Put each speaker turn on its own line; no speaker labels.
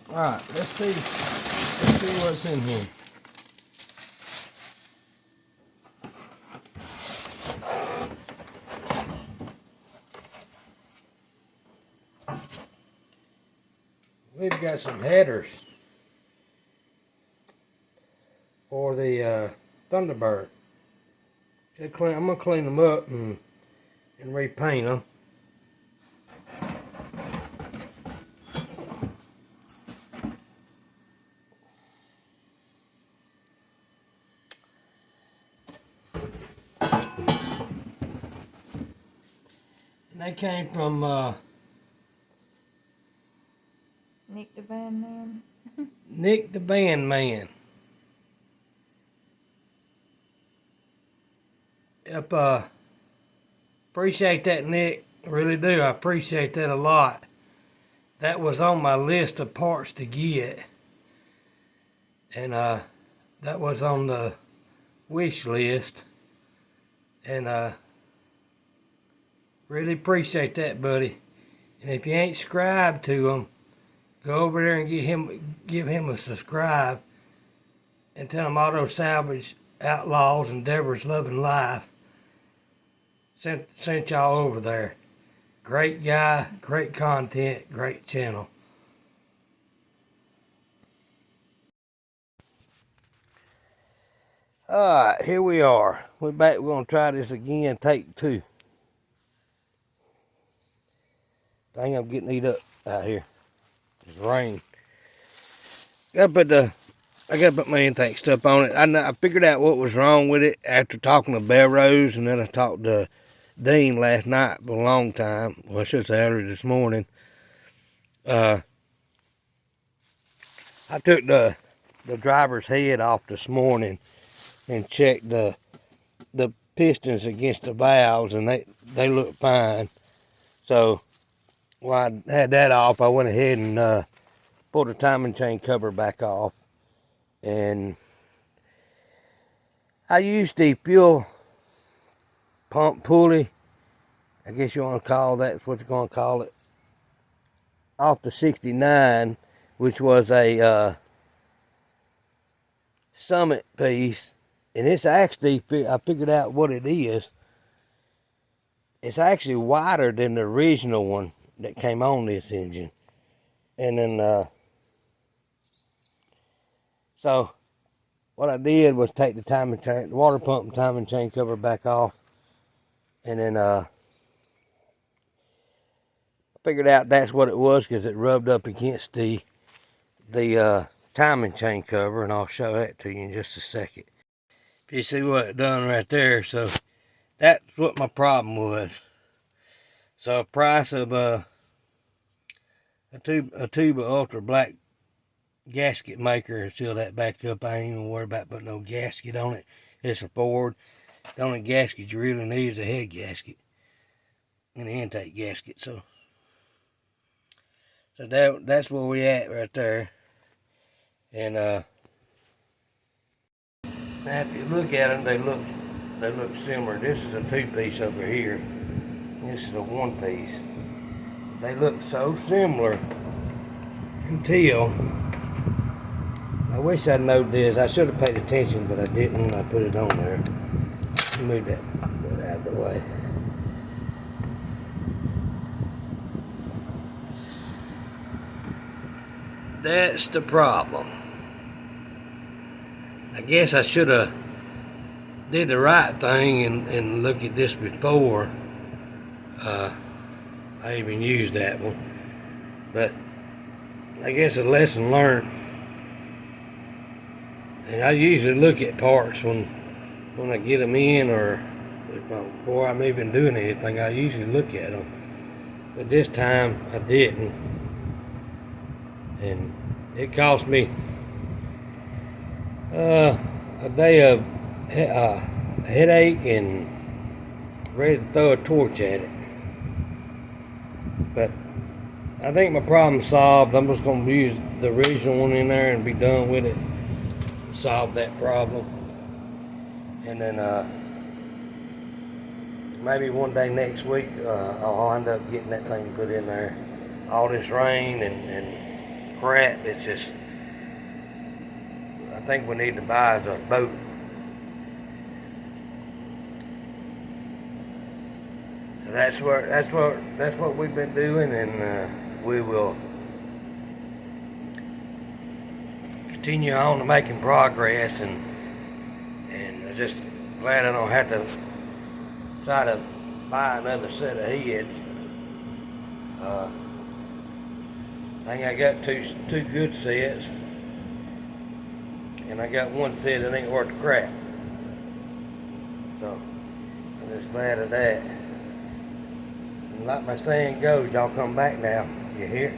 Alright, let's see what's in here. We've got some headers for the Thunderbird. I'm going to clean them up and repaint them. And they came from
Nick The Vanman.
Nick The Vanman. Yep, appreciate that, Nick. I really do. I appreciate that a lot. That was on my list of parts to get. And that was on the wish list. And really appreciate that, buddy. And if you ain't subscribed to him, go over there and give him a subscribe. And tell him Auto Salvage Outlaws and Deborah's Loving Life sent y'all over there. Great guy, great content, great channel. Alright, here we are. We're back. We're going to try this again, take 2. I think I'm getting eat up out here. It's rain. I gotta put my intake stuff on it. I figured out what was wrong with it after talking to Belrose, and then I talked to Dean last night for a long time. Well, I should say earlier this morning. I took the driver's head off this morning and checked the pistons against the valves, and they look fine. So while I had that off, I went ahead and pulled the timing chain cover back off, and I used the fuel pump pulley, I guess you want to call that's what you're going to call it, off the 69, which was a Summit piece. And it's actually, I figured out what it is. It's actually wider than the original one that came on this engine. And then, so what I did was take the timing chain, the water pump and timing chain cover back off. And then, I figured out that's what it was because it rubbed up against the timing chain cover, and I'll show that to you in just a second. You see what it done right there. So that's what my problem was. So a price of a tube of ultra black gasket maker, seal that back up. I ain't even worried about putting no gasket on it. It's a Ford. The only gasket you really need is a head gasket and the intake gasket. So that's where we at right there. And now if you look at them, they look similar. This is a 2-piece over here. This is a 1-piece. They look so similar until, I wish I'd known this. I should have paid attention, but I didn't when I put it on there. Move that out of the way. That's the problem. I guess I should have did the right thing and look at this before I even used that one. But I guess a lesson learned. And I usually look at parts when I get them in, or before I'm even doing anything, I usually look at them. But this time I didn't. And it cost me a day of headache and ready to throw a torch at it. But I think my problem's solved. I'm just going to use the original one in there and be done with it. Solve that problem. And then maybe one day next week I'll end up getting that thing put in there. All this rain and crap. It's just, I think we need to buy us a boat. So that's what we've been doing, and we will continue on to making progress, and I'm just glad I don't have to try to buy another set of heads. I think I got two good sets, and I got one set that ain't worth the crap. So I'm just glad of that. And like my saying goes, y'all come back now. You hear?